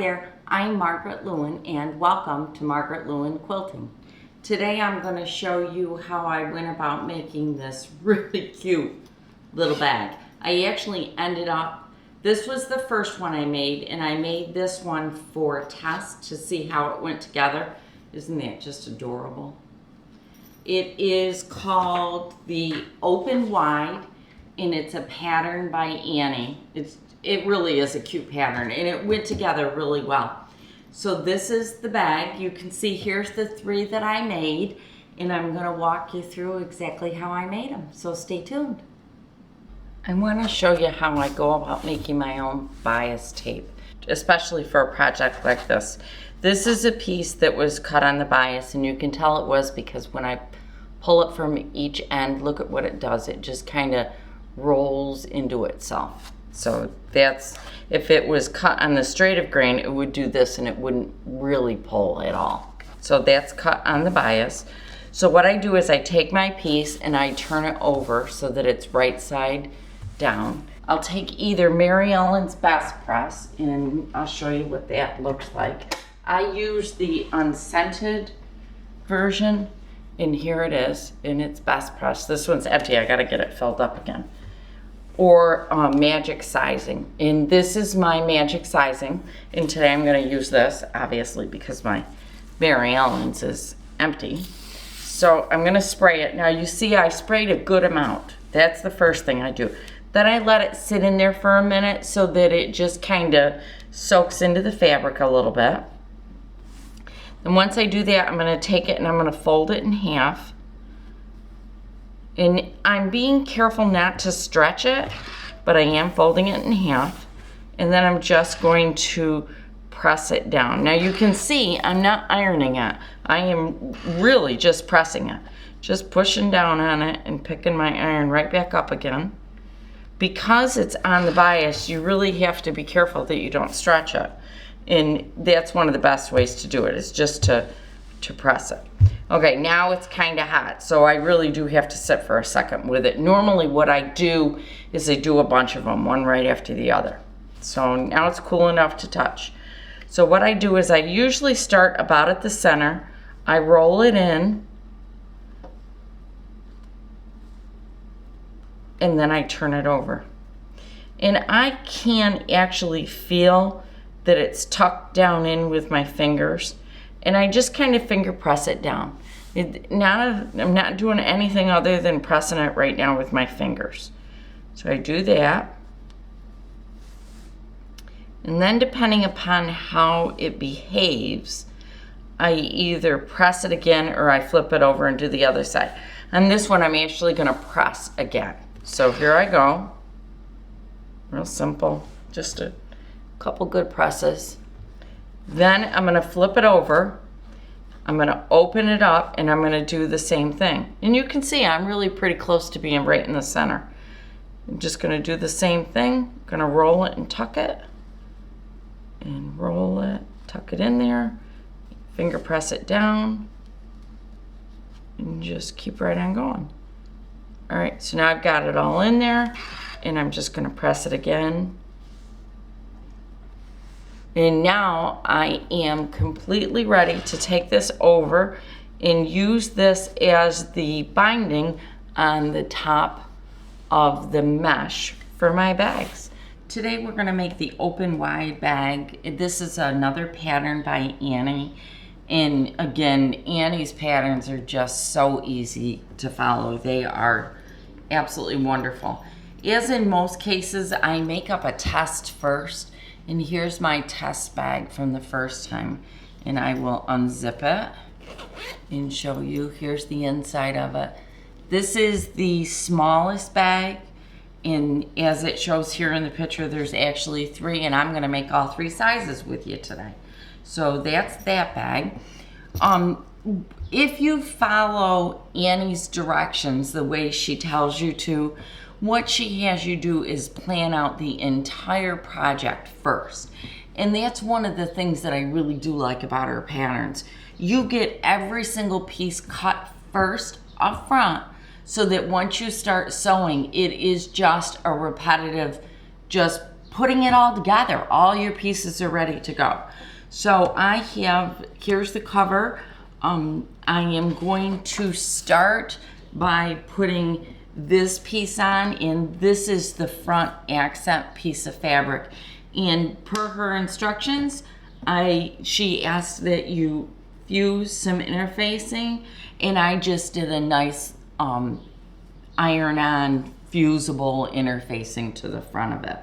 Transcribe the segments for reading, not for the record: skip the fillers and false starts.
there, I'm Margaret Lewin and welcome to Margaret Lewin Quilting. Today I'm going to show you how I went about making this really cute little bag. I actually ended up, this was the first one I made, and I made this one for a test to see how it went together. Isn't that just adorable? It is called the Open Wide, and it's a pattern by Annie. It really is a cute pattern, and it went together really well. So this is the bag. You can see here's the 3 that I made, and I'm going to walk you through exactly how I made them. So stay tuned. I want to show you how I go about making my own bias tape, especially for a project like this. This is a piece that was cut on the bias, and you can tell it was because when I pull it from each end, look at what it does. It just kind of rolls into itself. So that's, if it was cut on the straight of grain, it would do this and it wouldn't really pull at all. So that's cut on the bias. So what I do is I take my piece and I turn it over so that it's right side down. I'll take either Mary Ellen's Best Press, and I'll show you what that looks like. I use the unscented version, and here it is in its Best Press. This one's empty, I gotta get it filled up again. Or magic sizing, and this is my magic sizing, and today I'm going to use this obviously because my Mary Ellen's is empty. So I'm going to spray it. Now you see I sprayed a good amount. That's the first thing I do. Then I let it sit in there for a minute so that it just kind of soaks into the fabric a little bit. And once I do that, I'm going to take it and I'm going to fold it in half. And I'm being careful not to stretch it, but I am folding it in half. And then I'm just going to press it down. Now you can see I'm not ironing it. I am really just pressing it. Just pushing down on it and picking my iron right back up again. Because it's on the bias, you really have to be careful that you don't stretch it. And that's one of the best ways to do it, is just to press it. Okay, now it's kind of hot, so I really do have to sit for a second with it. Normally what I do is I do a bunch of them, one right after the other. So now it's cool enough to touch. So what I do is I usually start about at the center. I roll it in, and then I turn it over. And I can actually feel that it's tucked down in with my fingers. And I just kind of finger press it down. I'm not doing anything other than pressing it right now with my fingers. So I do that. And then depending upon how it behaves, I either press it again or I flip it over and do the other side. On this one, I'm actually gonna press again. So here I go. Real simple, just a couple good presses. Then I'm gonna flip it over, I'm gonna open it up, and I'm gonna do the same thing. And you can see I'm really pretty close to being right in the center. I'm just gonna do the same thing, gonna roll it and tuck it, and roll it, tuck it in there, finger press it down, and just keep right on going. All right, so now I've got it all in there, and I'm just gonna press it again. And now I am completely ready to take this over and use this as the binding on the top of the mesh for my bags. Today we're gonna make the open wide bag. This is another pattern by Annie. And again, Annie's patterns are just so easy to follow. They are absolutely wonderful. As in most cases, I make up a test first. And here's my test bag from the first time. And I will unzip it and show you. Here's the inside of it. This is the smallest bag. And as it shows here in the picture, there's actually 3. And I'm gonna make all 3 sizes with you today. So that's that bag. If you follow Annie's directions the way she tells you to, what she has you do is plan out the entire project first. And that's one of the things that I really do like about her patterns. You get every single piece cut first up front so that once you start sewing, it is just a repetitive, just putting it all together. All your pieces are ready to go. So here's the cover. I am going to start by putting this piece on, and this is the front accent piece of fabric. And per her instructions, she asked that you fuse some interfacing, and I just did a nice iron-on fusible interfacing to the front of it.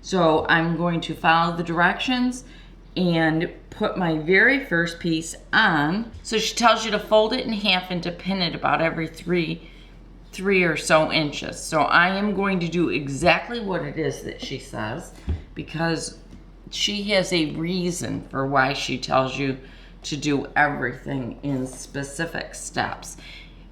So I'm going to follow the directions and put my very first piece on. So she tells you to fold it in half and to pin it about every three or so inches. So I am going to do exactly what it is that she says, because she has a reason for why she tells you to do everything in specific steps,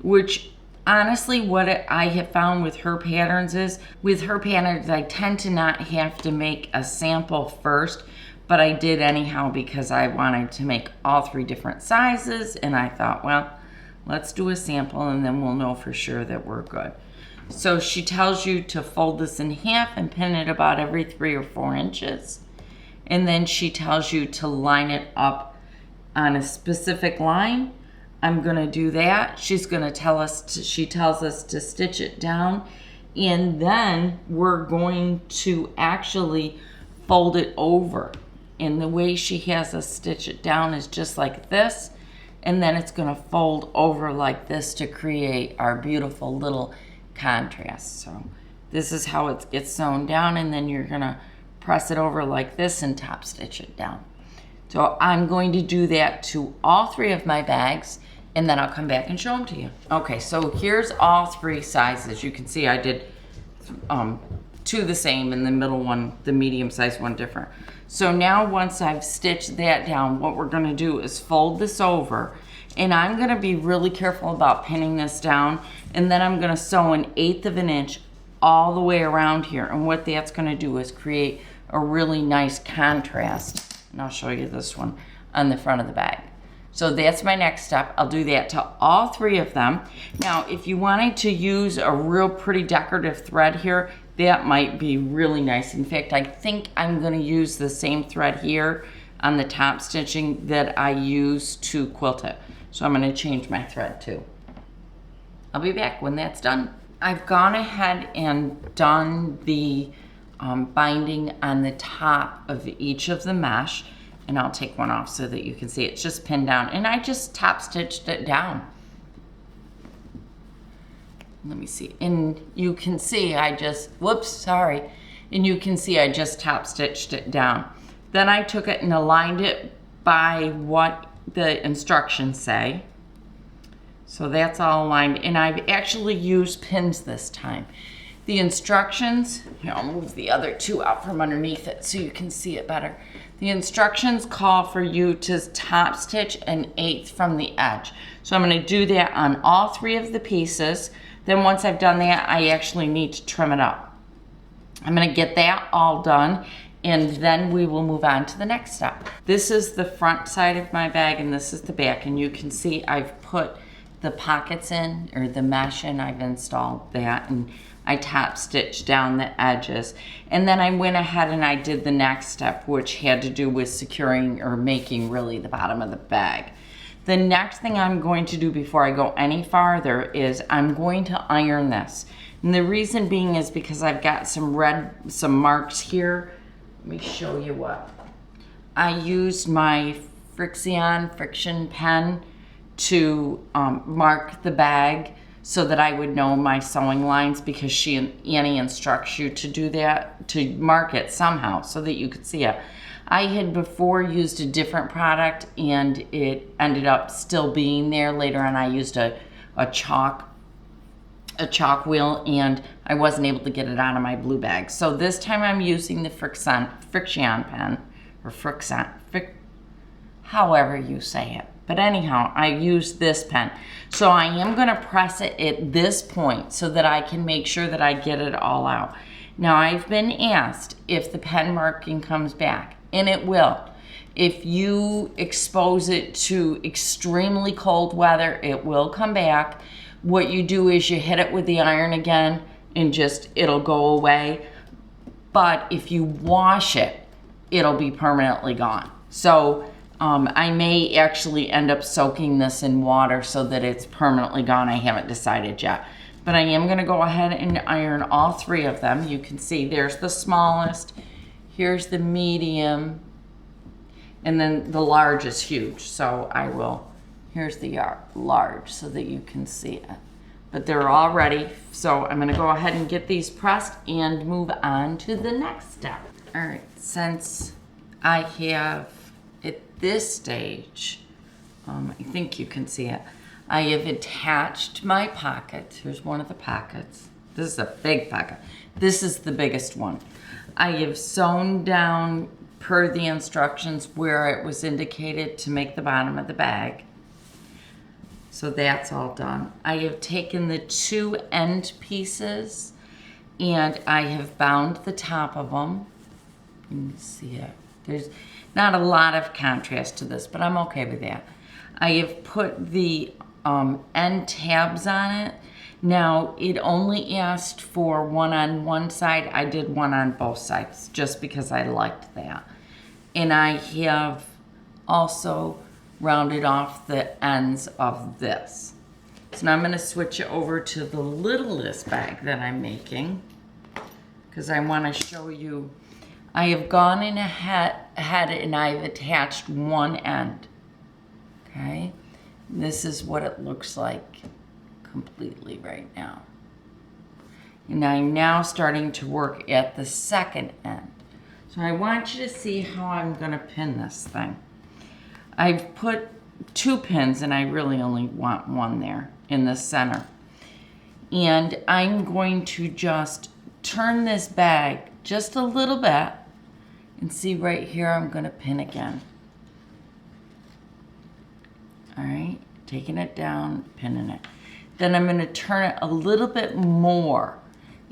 which honestly, what I have found with her patterns is, I tend to not have to make a sample first, but I did anyhow because I wanted to make all 3 different sizes, and I thought, well, let's do a sample and then we'll know for sure that we're good. So she tells you to fold this in half and pin it about every 3 or 4 inches. And then she tells you to line it up on a specific line. I'm gonna do that. She's gonna she tells us to stitch it down, and then we're going to actually fold it over. And the way she has us stitch it down is just like this, and then it's gonna fold over like this to create our beautiful little contrast. So this is how it gets sewn down, and then you're gonna press it over like this and top stitch it down. So I'm going to do that to all 3 of my bags, and then I'll come back and show them to you. Okay, so here's all 3 sizes. You can see I did 2 the same, and the middle one, the medium size one, different. So now once I've stitched that down, what we're gonna do is fold this over, and I'm gonna be really careful about pinning this down, and then I'm gonna sew 1/8 of an inch all the way around here. And what that's gonna do is create a really nice contrast. And I'll show you this one on the front of the bag. So that's my next step. I'll do that to all 3 of them. Now, if you wanted to use a real pretty decorative thread here, that might be really nice. In fact, I think I'm gonna use the same thread here on the top stitching that I use to quilt it. So I'm gonna change my thread too. I'll be back when that's done. I've gone ahead and done the binding on the top of each of the mesh, and I'll take one off so that you can see it's just pinned down, and I just top stitched it down. Let me see, and you can see I just, and you can see I just top stitched it down. Then I took it and aligned it by what the instructions say. So that's all aligned, and I've actually used pins this time. The instructions, here, I'll move the other 2 out from underneath it so you can see it better. The instructions call for you to top stitch 1/8 from the edge. So I'm gonna do that on all 3 of the pieces. Then once I've done that, I actually need to trim it up. I'm gonna get that all done, and then we will move on to the next step. This is the front side of my bag, and this is the back, and you can see I've put the pockets in, or the mesh in. I've installed that, and I top stitched down the edges. And then I went ahead and I did the next step, which had to do with securing or making really the bottom of the bag. The next thing I'm going to do before I go any farther is I'm going to iron this. And the reason being is because I've got some marks here. Let me show you what. I used my friction pen to mark the bag so that I would know my sewing lines, because Annie instructs you to do that, to mark it somehow so that you could see it. I had before used a different product and it ended up still being there. Later on I used a chalk wheel and I wasn't able to get it out of my blue bag. So this time I'm using the friction pen, or however you say it. But anyhow, I used this pen. So I am gonna press it at this point so that I can make sure that I get it all out. Now I've been asked if the pen marking comes back, and it will. If you expose it to extremely cold weather, it will come back. What you do is you hit it with the iron again and it'll go away. but if you wash it, it'll be permanently gone. So I may actually end up soaking this in water so that it's permanently gone. I haven't decided yet. But I am gonna go ahead and iron all 3 of them. You can see there's the smallest, here's the medium, and then the large is huge. So I will, here's the large so that you can see it. But they're all ready. So I'm gonna go ahead and get these pressed and move on to the next step. All right, since I have at this stage, I think you can see it, I have attached my pocket. Here's one of the pockets. This is a big pocket. This is the biggest one. I have sewn down per the instructions where it was indicated to make the bottom of the bag. So that's all done. I have taken the 2 end pieces and I have bound the top of them. You can see it. There's not a lot of contrast to this, but I'm okay with that. I have put the end tabs on it. Now, it only asked for 1 on one side. I did 1 on both sides just because I liked that. And I have also rounded off the ends of this. So now I'm going to switch it over to the littlest bag that I'm making because I want to show you. I have gone in ahead and I've attached one end. Okay, this is what it looks like completely right now. And I'm now starting to work at the second end. So I want you to see how I'm going to pin this thing. I've put 2 pins and I really only want 1 there in the center. And I'm going to just turn this bag just a little bit and see right here I'm going to pin again. All right, taking it down, pinning it. Then I'm going to turn it a little bit more.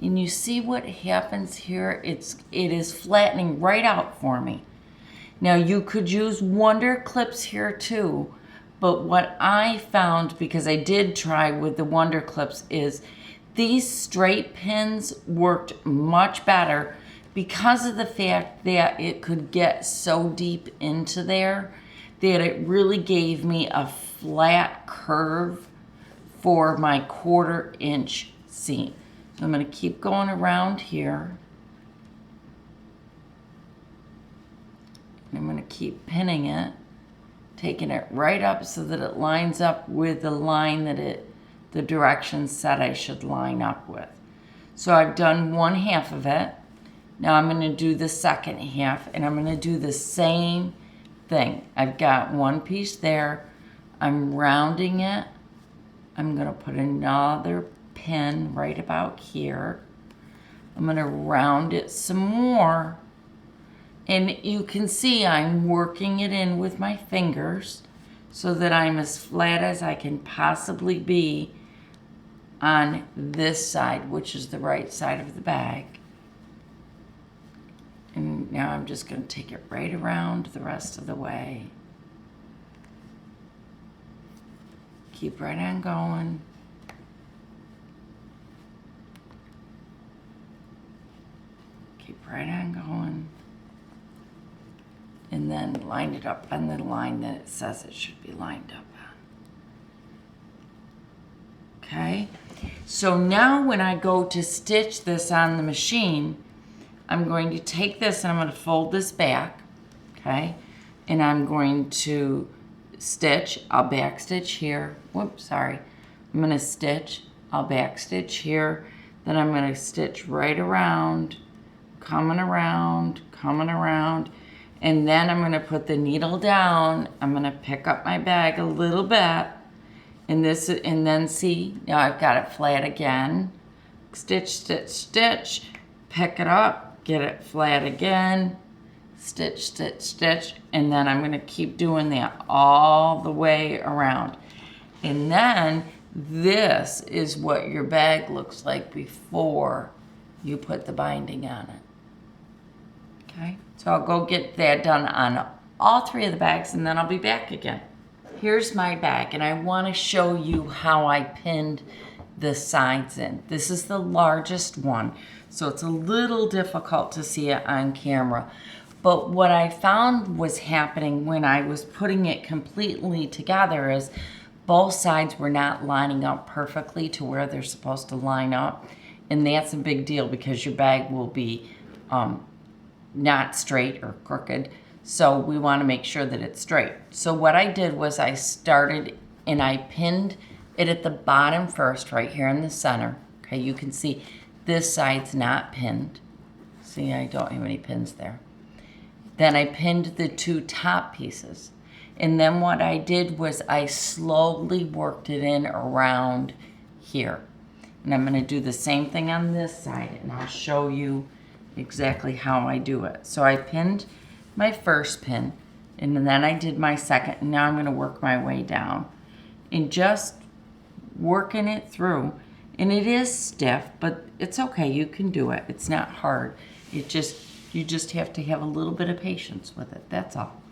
And you see what happens here? It is flattening right out for me. Now you could use Wonder clips here too, but what I found, because I did try with the Wonder clips, is these straight pins worked much better because of the fact that it could get so deep into there that it really gave me a flat curve for my 1/4 inch seam. So I'm going to keep going around here. I'm going to keep pinning it, taking it right up so that it lines up with the line that the directions said I should line up with. So I've done 1/2 of it. Now I'm going to do the second half and I'm going to do the same thing. I've got 1 piece there. I'm rounding it. I'm going to put another pin right about here. I'm going to round it some more. And you can see I'm working it in with my fingers so that I'm as flat as I can possibly be on this side, which is the right side of the bag. And now I'm just going to take it right around the rest of the way. Keep right on going. Keep right on going. And then line it up on the line that it says it should be lined up on. Okay? So now when I go to stitch this on the machine, I'm going to take this and I'm going to fold this back, okay? And I'm going to stitch, I'll back stitch here. Whoops, sorry. I'm going to stitch, I'll back stitch here. Then I'm going to stitch right around, coming around, and then I'm going to put the needle down. I'm going to pick up my bag a little bit, and then see, now I've got it flat again. Stitch, stitch, stitch, pick it up, get it flat again, stitch, stitch, stitch, and then I'm going to keep doing that all the way around. And then this is what your bag looks like before you put the binding on it. Okay, so I'll go get that done on all 3 of the bags and then I'll be back again. Here's my bag and I want to show you how I pinned the sides in. This is the largest one, so it's a little difficult to see it on camera. But what I found was happening when I was putting it completely together is both sides were not lining up perfectly to where they're supposed to line up. And that's a big deal because your bag will be not straight or crooked. So we want to make sure that it's straight. So what I did was I started and I pinned it at the bottom first, right here in the center. Okay, you can see this side's not pinned. See, I don't have any pins there. Then I pinned the two top pieces. And then what I did was I slowly worked it in around here. And I'm going to do the same thing on this side, and I'll show you exactly how I do it. So I pinned my first pin, and then I did my second, and now I'm going to work my way down. And just working it through. And it is stiff, but it's okay. You can do it. It's not hard. You just have to have a little bit of patience with it. That's all.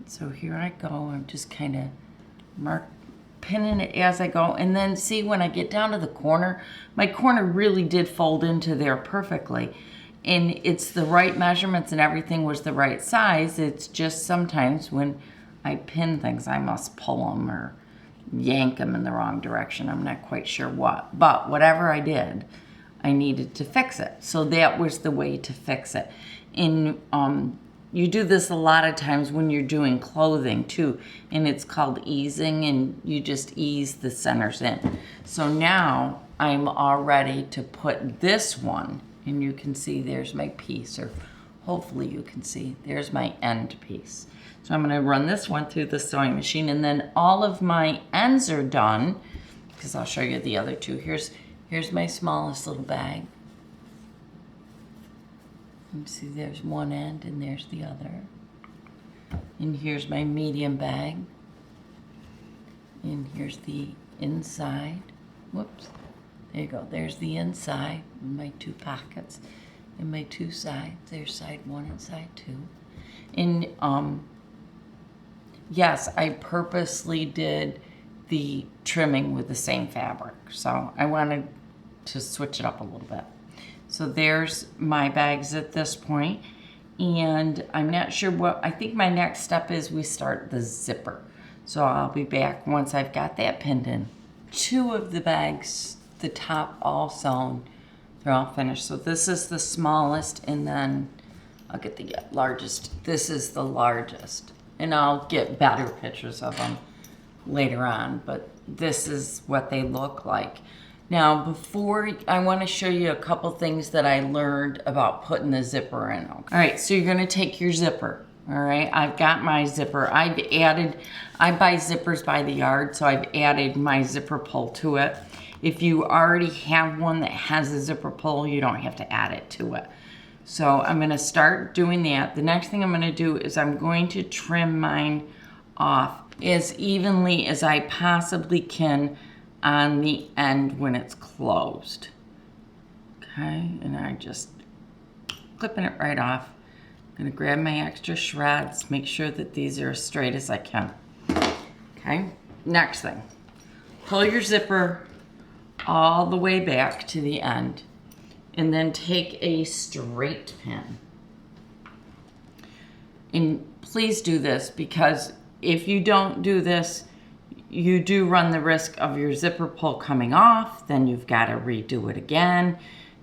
So here I go. I'm just kind of pinning it as I go. And then see, when I get down to the corner, my corner really did fold into there perfectly. And it's the right measurements and everything was the right size. It's just sometimes when I pin things, I must pull them or yank them in the wrong direction. I'm not quite sure what. But whatever I did, I needed to fix it. So that was the way to fix it. And you do this a lot of times when you're doing clothing too, and it's called easing, and you just ease the centers in. So now I'm all ready to put this one, and you can see there's my piece, or hopefully you can see there's my end piece. So I'm going to run this one through the sewing machine, and then all of my ends are done, because I'll show you the other two. Here's my smallest little bag. You see there's one end and there's the other. And here's my medium bag. And here's the inside. Whoops. There you go. There's the inside with my two pockets and my two sides. There's side one and side two. And yes, I purposely did the trimming with the same fabric. So I wanted to switch it up a little bit. So there's my bags at this point, and I'm not sure what, I think my next step is we start the zipper. So I'll be back once I've got that pinned in. Two of the bags, the top all sewn, they're all finished. So this is the smallest, and then I'll get the largest. This is the largest, and I'll get better pictures of them later on, but this is what they look like. Now, before, I want to show you a couple things that I learned about putting the zipper in. All right, so you're going to take your zipper. All right, I've got my zipper. I buy zippers by the yard, so I've added my zipper pull to it. If you already have one that has a zipper pull, you don't have to add it to it. So I'm going to start doing that. The next thing I'm going to do is I'm going to trim mine off as evenly as I possibly can on the end when it's closed. Okay, and I just clipping it right off. I'm gonna grab my extra shreds, make sure that these are as straight as I can. Okay, next thing, pull your zipper all the way back to the end, and then take a straight pin. And please do this, because if you don't do this, you do run the risk of your zipper pull coming off, then you've got to redo it again.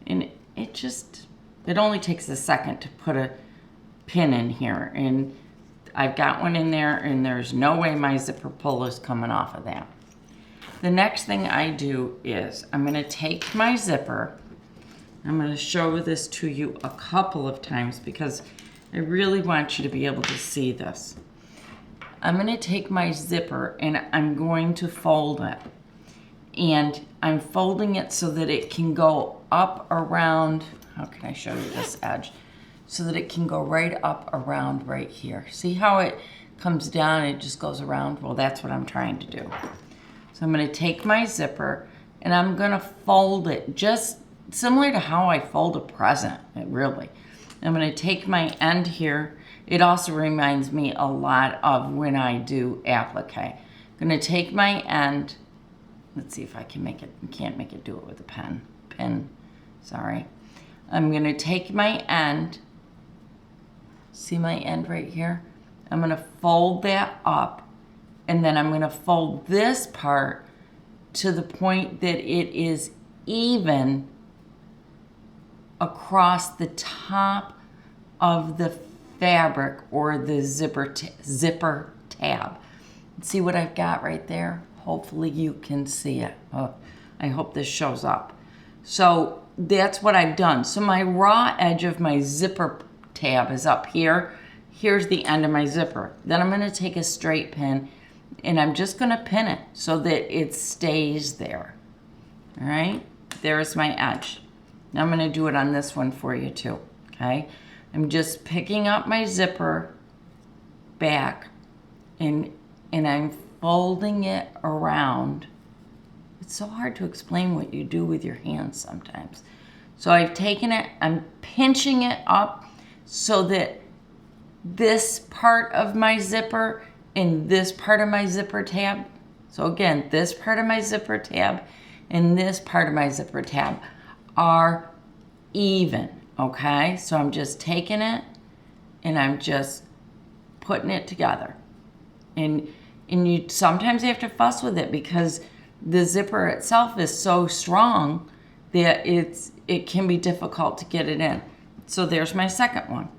And it only takes a second to put a pin in here. And I've got one in there, and there's no way my zipper pull is coming off of that. The next thing I do is I'm going to take my zipper. I'm going to show this to you a couple of times because I really want you to be able to see this. I'm going to take my zipper and I'm going to fold it. And I'm folding it so that it can go up around, how can I show you this edge? So that it can go right up around right here. See how it comes down and it just goes around? Well, that's what I'm trying to do. So I'm going to take my zipper and I'm going to fold it just similar to how I fold a present, really. I'm going to take my end here. It also reminds me a lot of when I do applique. I'm going to take my end let's see if I can make it. I can't make it do it with a pen. Sorry. I'm gonna take my end. See my end right here? I'm gonna fold that up, and then I'm gonna fold this part to the point that it is even across the top of the fabric or the zipper tab. See what I've got right there? Hopefully you can see it. Oh, I hope this shows up. So that's what I've done. So my raw edge of my zipper tab is up here. Here's the end of my zipper. Then I'm going to take a straight pin and I'm just going to pin it so that it stays there. All right, there's my edge. Now I'm going to do it on this one for you too. Okay, I'm just picking up my zipper back and I'm folding it around. It's so hard to explain what you do with your hands sometimes. So I've taken it, I'm pinching it up so that this part of my zipper and this part of my zipper tab, so again, this part of my zipper tab and this part of my zipper tab are even, okay? So I'm just taking it and I'm just putting it together. And you sometimes have to fuss with it because the zipper itself is so strong that it can be difficult to get it in. So there's my second one.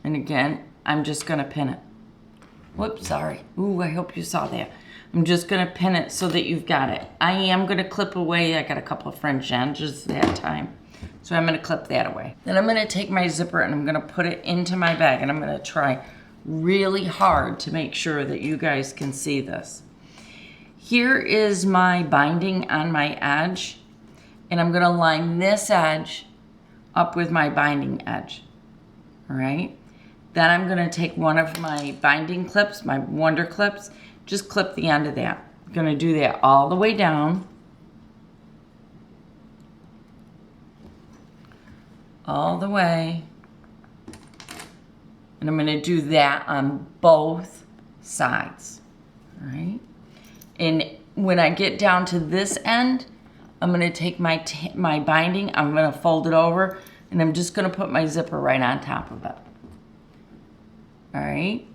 And again, I'm just gonna pin it. Whoops, sorry. Ooh, I hope you saw that. I'm just gonna pin it so that you've got it. I am gonna clip away, I got a couple of French hinges that time. So I'm gonna clip that away. Then I'm gonna take my zipper and I'm gonna put it into my bag and I'm gonna try really hard to make sure that you guys can see this. Here is my binding on my edge, and I'm gonna line this edge up with my binding edge, all right? Then I'm gonna take one of my binding clips, my Wonder clips, just clip the end of that. I'm gonna do that all the way down. All the way. And I'm gonna do that on both sides, all right? And when I get down to this end, I'm gonna take my binding, I'm gonna fold it over, and I'm just gonna put my zipper right on top of it. All right?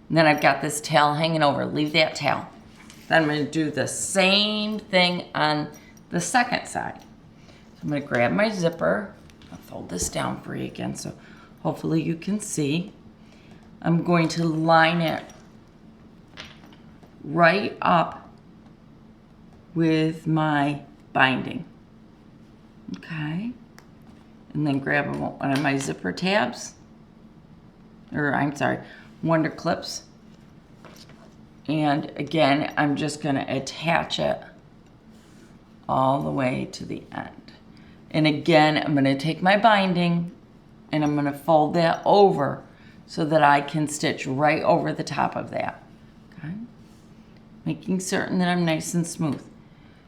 And then I've got this tail hanging over, leave that tail. Then I'm gonna do the same thing on the second side. So I'm gonna grab my zipper, I'll fold this down for you again so hopefully you can see. I'm going to line it right up with my binding, okay? And then grab one of my zipper tabs, or I'm sorry, Wonder clips. And again, I'm just gonna attach it all the way to the end. And again, I'm gonna take my binding and I'm gonna fold that over so that I can stitch right over the top of that, okay? Making certain that I'm nice and smooth.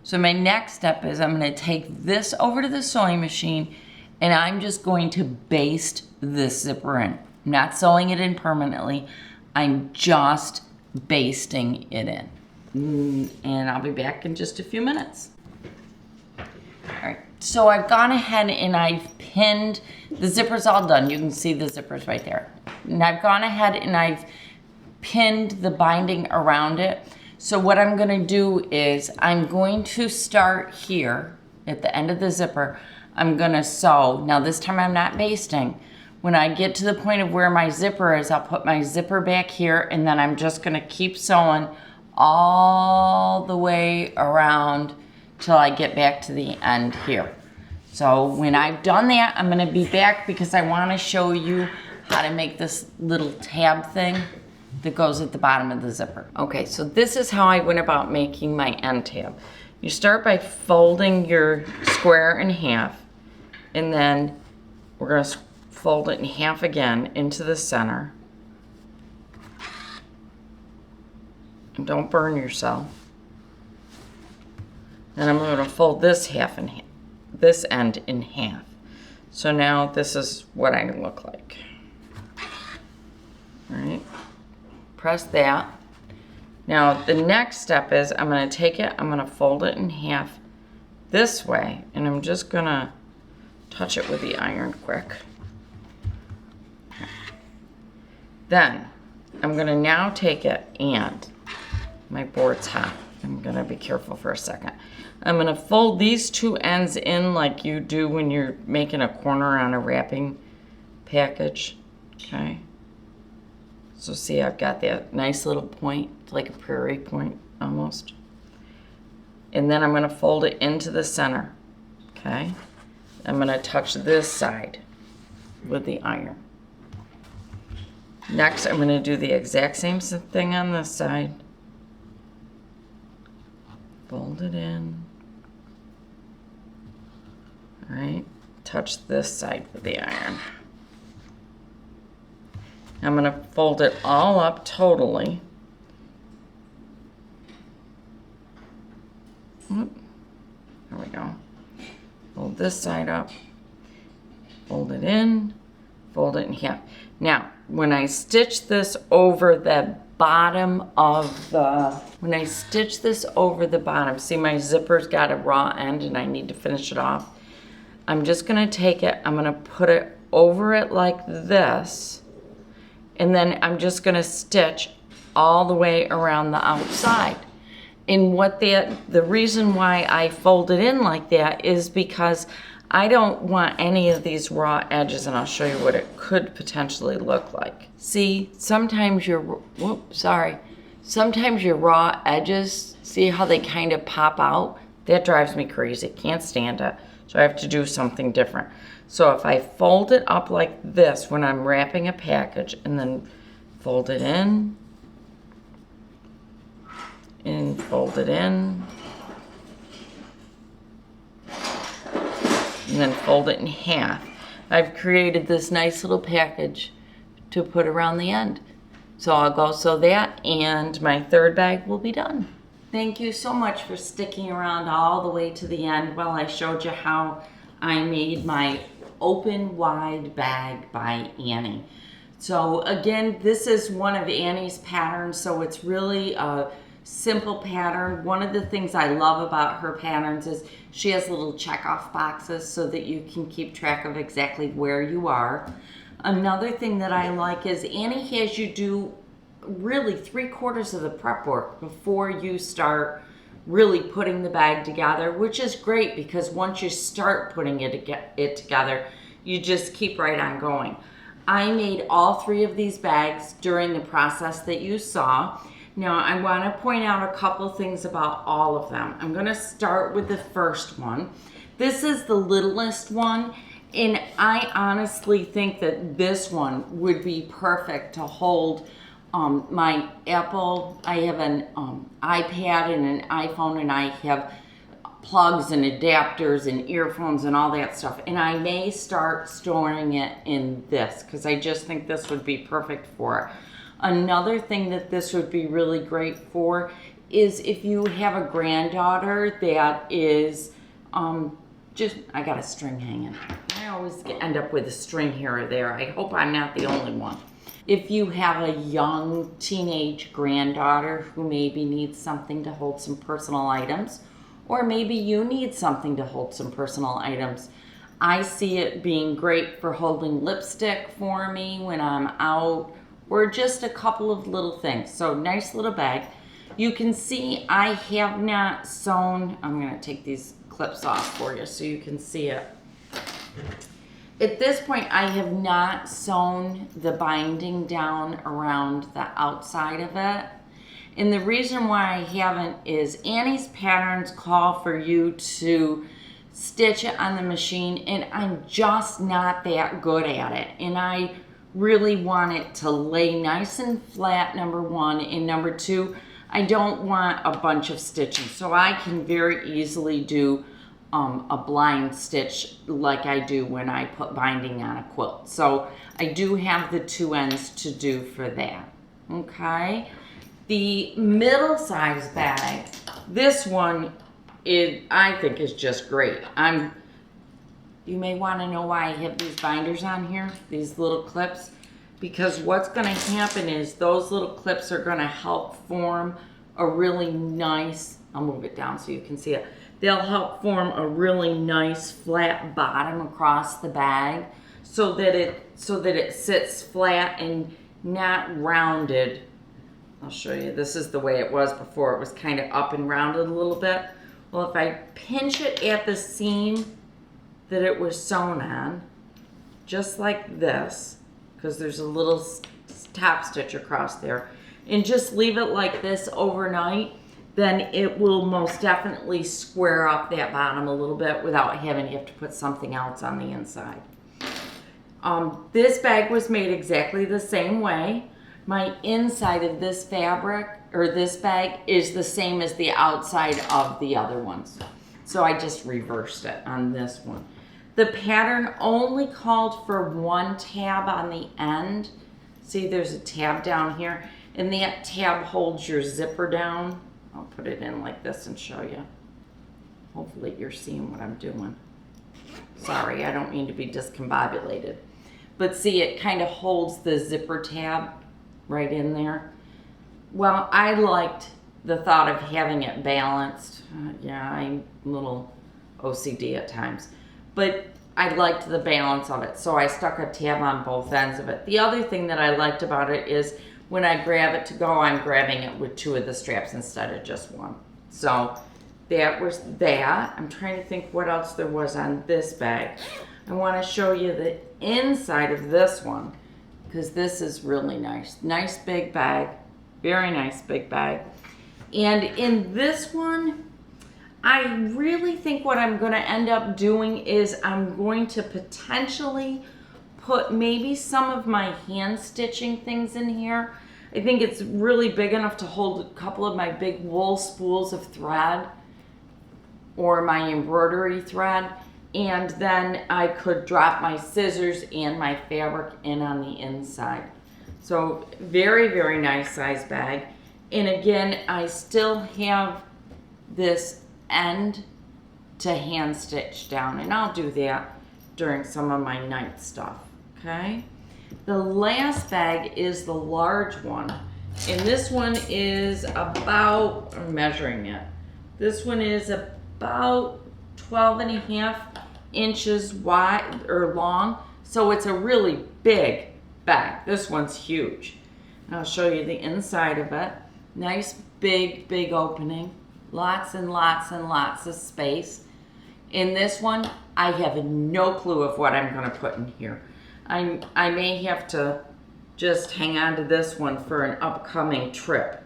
So my next step is I'm gonna take this over to the sewing machine and I'm just going to baste this zipper in. I'm not sewing it in permanently, I'm just basting it in. And I'll be back in just a few minutes. All right, so I've gone ahead and I've pinned, the zipper's all done. You can see the zippers right there. And I've gone ahead and I've pinned the binding around it. So what I'm gonna do is I'm going to start here at the end of the zipper. I'm gonna sew. Now this time I'm not basting. When I get to the point of where my zipper is, I'll put my zipper back here and then I'm just gonna keep sewing all the way around till I get back to the end here. So when I've done that, I'm gonna be back because I wanna show you how to make this little tab thing that goes at the bottom of the zipper. Okay, so this is how I went about making my end tab. You start by folding your square in half, and then we're gonna fold it in half again into the center. And don't burn yourself. Then I'm gonna fold this half in half, this end in half. So now this is what I look like. All right, press that. Now the next step is I'm going to take it, I'm going to fold it in half this way, and I'm just going to touch it with the iron quick. Then I'm going to now take it, and my board's hot. I'm going to be careful for a second. I'm going to fold these two ends in like you do when you're making a corner on a wrapping package. Okay. So see, I've got that nice little point, like a prairie point almost. And then I'm going to fold it into the center. Okay. I'm going to touch this side with the iron. Next, I'm going to do the exact same thing on this side. Fold it in. All right. Touch this side with the iron. I'm going to fold it all up totally. There we go. Fold this side up. Fold it in. Fold it in half. Now, when I stitch this over the bottom of the, see my zipper's got a raw end and I need to finish it off. I'm just going to take it, I'm going to put it over it like this, and then I'm just going to stitch all the way around the outside. And the reason why I fold it in like that is because I don't want any of these raw edges, and I'll show you what it could potentially look like. See, sometimes your raw edges, see how they kind of pop out? That drives me crazy, can't stand it. So I have to do something different. So if I fold it up like this when I'm wrapping a package, and then fold it in, and fold it in, and then fold it in half, I've created this nice little package to put around the end. So I'll go sew that, and my third bag will be done. Thank you so much for sticking around all the way to the end while I showed you how I made my open wide bag by Annie. So again, this is one of Annie's patterns, so it's really a simple pattern. One of the things I love about her patterns is she has little check-off boxes so that you can keep track of exactly where you are. Another thing that I like is Annie has you do really 3/4 of the prep work before you start really putting the bag together, which is great because once you start putting it together, you just keep right on going. I made all 3 of these bags during the process that you saw. Now I want to point out a couple things about all of them. I'm going to start with the first one. This is the littlest one, and I honestly think that this one would be perfect to hold my Apple. I have an iPad and an iPhone, and I have plugs and adapters and earphones and all that stuff, and I may start storing it in this because I just think this would be perfect for it. Another thing that this would be really great for is if you have a granddaughter that is I got a string hanging. I always end up with a string here or there. I hope I'm not the only one. If you have a young teenage granddaughter who maybe needs something to hold some personal items, or maybe you need something to hold some personal items, I see it being great for holding lipstick for me when I'm out, or just a couple of little things. So nice little bag. You can see I have not sewn. I'm going to take these clips off for you so you can see it. At this point, I have not sewn the binding down around the outside of it. And the reason why I haven't is Annie's patterns call for you to stitch it on the machine, and I'm just not that good at it. And I really want it to lay nice and flat, number one, and number two, I don't want a bunch of stitching. So I can very easily do a blind stitch like I do when I put binding on a quilt. So I do have the 2 ends to do for that. Okay. The middle size bag, this one I think is just great. You may want to know why I have these binders on here, these little clips, because what's going to happen is those little clips are going to help form a really nice, I'll move it down so you can see it. They'll help form a really nice flat bottom across the bag so that it sits flat and not rounded. I'll show you. This is the way it was before. It was kind of up and rounded a little bit. Well, if I pinch it at the seam that it was sewn on, just like this, because there's a little top stitch across there, and just leave it like this overnight, then it will most definitely square up that bottom a little bit without having to have to put something else on the inside. This bag was made exactly the same way. My inside of this fabric, or this bag, is the same as the outside of the other ones. So I just reversed it on this one. The pattern only called for one tab on the end. See, there's a tab down here, and that tab holds your zipper down. I'll put it in like this and show you. Hopefully you're seeing what I'm doing. Sorry, I don't mean to be discombobulated. But see, it kind of holds the zipper tab right in there. Well, I liked the thought of having it balanced. Yeah, I'm a little OCD at times. But I liked the balance of it, so I stuck a tab on both ends of it. The other thing that I liked about it is when I grab it to go, I'm grabbing it with two of the straps instead of just one. So that was that. I'm trying to think what else there was on this bag. I want to show you the inside of this one, because this is really nice. Nice big bag, very nice big bag. And in this one, I really think what I'm going to end up doing is I'm going to potentially put maybe some of my hand stitching things in here. I think it's really big enough to hold a couple of my big wool spools of thread or my embroidery thread, and then I could drop my scissors and my fabric in on the inside. So very, very nice size bag. And again, I still have this end to hand stitch down, and I'll do that during some of my night stuff, okay? The last bag is the large one, and this one is about, I'm measuring it, this one is about 12.5 inches wide or long, so it's a really big bag. This one's huge. And I'll show you the inside of it. Nice big opening, lots and lots and lots of space. In this one, I have no clue of what I'm going to put in here. I may have to just hang on to this one for an upcoming trip.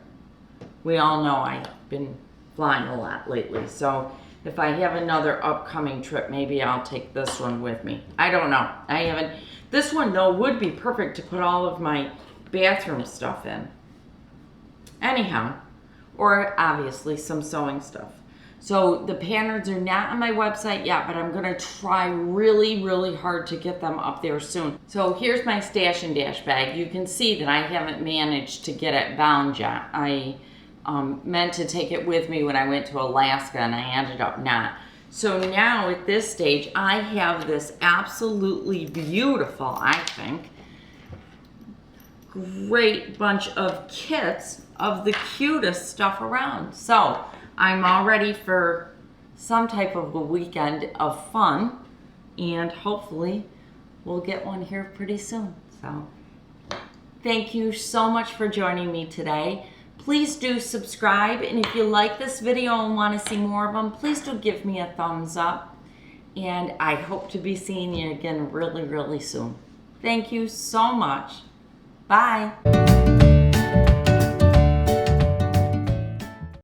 We all know I've been flying a lot lately, so if I have another upcoming trip, maybe I'll take this one with me. I don't know. I haven't. This one, though, would be perfect to put all of my bathroom stuff in. Anyhow, or obviously some sewing stuff. So the patterns are not on my website yet, but I'm going to try really hard to get them up there soon. So here's my Stash and Dash bag. You can see that I haven't managed to get it bound yet. I meant to take it with me when I went to Alaska, and I ended up not. So now at this stage, I have this absolutely beautiful, I think, great bunch of kits of the cutest stuff around. So I'm all ready for some type of a weekend of fun, and hopefully we'll get one here pretty soon. So thank you so much for joining me today. Please do subscribe, and if you like this video and want to see more of them, please do give me a thumbs up, and I hope to be seeing you again really soon. Thank you so much. Bye.